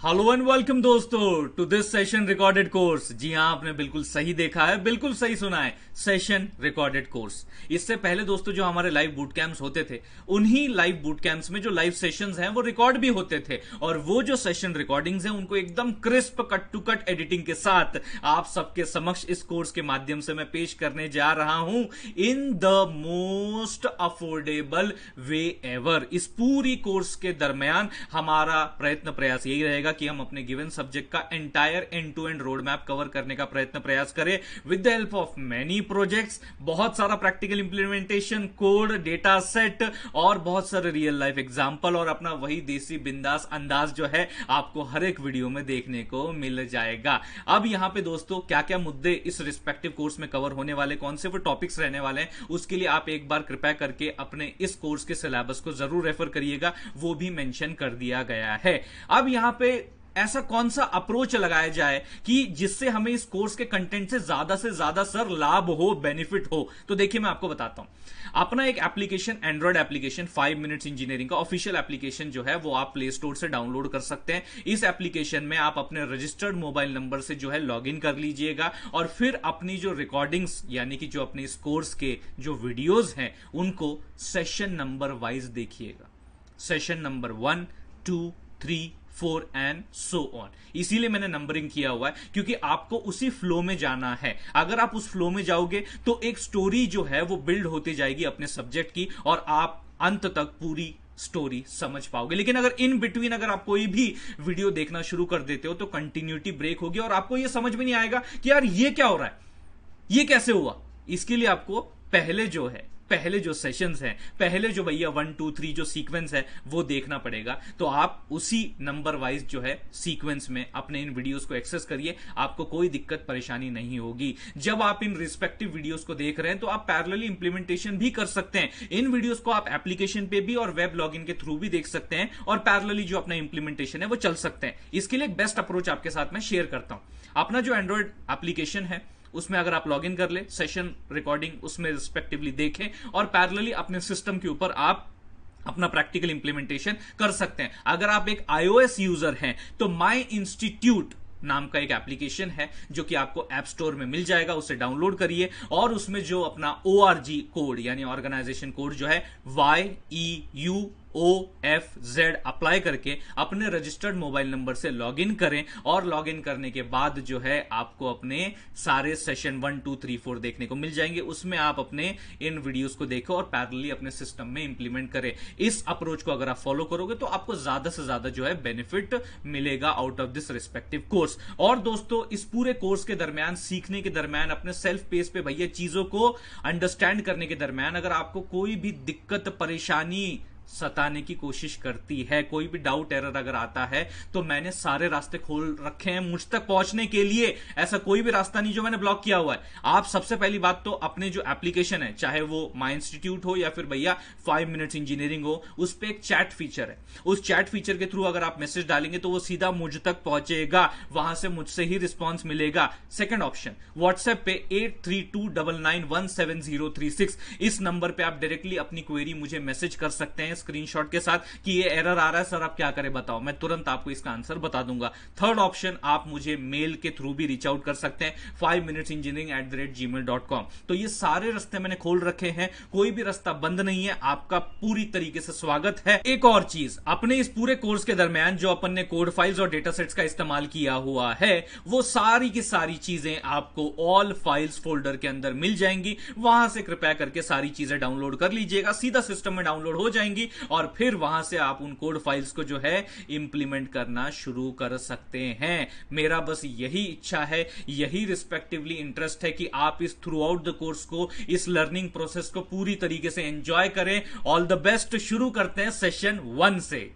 Hello and welcome दोस्तों to this session recorded course. जी हां, आपने बिल्कुल सही देखा है, बिल्कुल सही सुना है, सेशन रिकॉर्डेड कोर्स। इससे पहले दोस्तों जो हमारे लाइव बूट कैंप्स होते थे, उन्हीं लाइव बूट कैंप्स में जो लाइव सेशंस हैं वो रिकॉर्ड भी होते थे, और वो जो सेशन रिकॉर्डिंग्स हैं उनको एकदम crisp cut to cut editing के साथ आप सबके समक्ष इस कोर्स के माध्यम से मैं पेश करने जा रहा हूं in the most affordable way ever. इस पूरी कोर्स के दरमियान हमारा प्रयत्न प्रयास यही रहेगा कि हम अपने गिवन सब्जेक्ट का entire end to end road map cover करने का प्रयत्न प्रयास करें with the help of many projects, बहुत सारा practical implementation, code, data set और बहुत सारे रियल लाइफ एग्जांपल, और अपना वही देसी बिंदास अंदाज जो है आपको हर एक वीडियो में देखने को मिल जाएगा। अब यहां पे दोस्तों क्या क्या मुद्दे इस रिस्पेक्टिव कोर्स में कवर होने वाले, कौन से वो टॉपिक्स रहने वाले हैं, उसके लिए आप एक बार कृपया करके अपने इस कोर्स के सिलेबस को जरूर रेफर करिएगा, वो भी मेंशन कर दिया गया है। अब यहां पे ऐसा कौन सा अप्रोच लगाया जाए कि जिससे हमें इस कोर्स के कंटेंट से ज्यादा सर लाभ हो, बेनिफिट हो। तो देखिए मैं आपको बताता हूं, अपना एक application, Android application 5 minutes engineering का ऑफिशियल एप्लीकेशन जो है वो आप प्ले स्टोर से डाउनलोड कर सकते हैं। इस एप्लीकेशन में आप अपने रजिस्टर्ड मोबाइल नंबर से जो है लॉग इन कर लीजिएगा, और फिर अपनी जो रिकॉर्डिंग्स यानी कि जो अपने इस कोर्स के जो वीडियोज हैं उनको सेशन नंबर वाइज देखिएगा। Session number 1, 2, 3, 4 and so on. इसीलिए मैंने नंबरिंग किया हुआ है क्योंकि आपको उसी फ्लो में जाना है। अगर आप उस फ्लो में जाओगे तो एक स्टोरी जो है वो बिल्ड होती जाएगी अपने सब्जेक्ट की, और आप अंत तक पूरी स्टोरी समझ पाओगे। लेकिन अगर इन बिटवीन अगर आप कोई भी वीडियो देखना शुरू कर देते हो तो कंटिन्यूटी ब्रेक होगी और आपको यह समझ में नहीं आएगा कि यार ये क्या हो रहा है, ये कैसे हुआ। इसके लिए आपको पहले जो सेशंस हैं, पहले जो भैया 1, 2, 3 जो सीक्वेंस है वो देखना पड़ेगा। तो आप उसी नंबर वाइज जो है सीक्वेंस में अपने इन वीडियोस को एक्सेस करिए, आपको कोई दिक्कत परेशानी नहीं होगी। जब आप इन रिस्पेक्टिव वीडियोस को देख रहे हैं तो आप पैरेलली इंप्लीमेंटेशन भी कर सकते हैं। इन वीडियोस को आप एप्लीकेशन पे भी और वेब लॉगिन के थ्रू भी देख सकते हैं, और पैरेलली जो अपना इंप्लीमेंटेशन है वो चल सकते हैं। इसके लिए एक बेस्ट अप्रोच आपके साथ मैं शेयर करता हूं। अपना जो एंड्रॉइड एप्लीकेशन है उसमें अगर आप लॉगिन कर ले, सेशन रिकॉर्डिंग उसमें रिस्पेक्टिवली देखें, और पैरेलली अपने सिस्टम के ऊपर आप अपना प्रैक्टिकल इंप्लीमेंटेशन कर सकते हैं। अगर आप एक iOS यूजर हैं तो माई इंस्टीट्यूट नाम का एक एप्लीकेशन है जो कि आपको ऐप स्टोर में मिल जाएगा, उसे डाउनलोड करिए और उसमें जो अपना ORG कोड यानी ऑर्गेनाइजेशन कोड जो है YEUOFZ अप्लाई करके अपने रजिस्टर्ड मोबाइल नंबर से लॉगिन करें, और लॉगिन करने के बाद जो है आपको अपने सारे सेशन 1, 2, 3, 4 देखने को मिल जाएंगे। उसमें आप अपने इन वीडियोस को देखो और पैरेलली अपने सिस्टम में इंप्लीमेंट करें। इस अप्रोच को अगर आप फॉलो करोगे तो आपको ज्यादा से ज्यादा जो है बेनिफिट मिलेगा out of this respective course. और दोस्तों इस पूरे कोर्स के दरमियान, सीखने के दरमियान, अपने सेल्फ पेस पे भैया चीजों को अंडरस्टैंड करने के दरमियान अगर आपको कोई भी दिक्कत परेशानी सताने की कोशिश करती है, कोई भी डाउट एरर अगर आता है, तो मैंने सारे रास्ते खोल रखे हैं मुझ तक पहुंचने के लिए। ऐसा कोई भी रास्ता नहीं जो मैंने ब्लॉक किया हुआ है। आप सबसे पहली बात तो अपने जो एप्लीकेशन है, चाहे वो माई इंस्टीट्यूट हो या फिर भैया 5 मिनट्स इंजीनियरिंग हो, उस पर एक चैट फीचर है। उस चैट फीचर के थ्रू अगर आप मैसेज डालेंगे तो वो सीधा मुझ तक पहुंचेगा, वहां से मुझसे ही रिस्पॉन्स मिलेगा। सेकेंड ऑप्शन, व्हाट्सएप पे 8329991736 इस नंबर पे आप डायरेक्टली अपनी क्वेरी मुझे मैसेज कर सकते हैं स्क्रीनशॉट के साथ कि ये एरर आ रहा है सर, आप क्या करें बताओ, मैं तुरंत आपको इसका आंसर बता दूंगा। थर्ड ऑप्शन, आप मुझे मेल के थ्रू भी रीच आउट कर सकते हैं 5minuteengineering@gmail.com। तो ये सारे रास्ते मैंने खोल रखे हैं, कोई भी रास्ता बंद नहीं है, आपका पूरी तरीके से स्वागत है। एक और चीज, अपने इस पूरे कोर्स के दरमियान जो अपन ने कोड फाइल्स और डेटा सेट्स का इस्तेमाल किया हुआ है वो सारी की सारी चीजें आपको ऑल फाइल्स फोल्डर के अंदर मिल जाएंगी। वहां से कृपया करके सारी चीजें डाउनलोड कर लीजिएगा, सीधा सिस्टम में डाउनलोड हो जाएंगी, और फिर वहां से आप उन कोड फाइल्स को जो है इंप्लीमेंट करना शुरू कर सकते हैं। मेरा बस यही इच्छा है, यही रिस्पेक्टिवली इंटरेस्ट है कि आप इस थ्रू आउट द कोर्स को, इस लर्निंग प्रोसेस को पूरी तरीके से एंजॉय करें। All the best. शुरू करते हैं सेशन 1 से।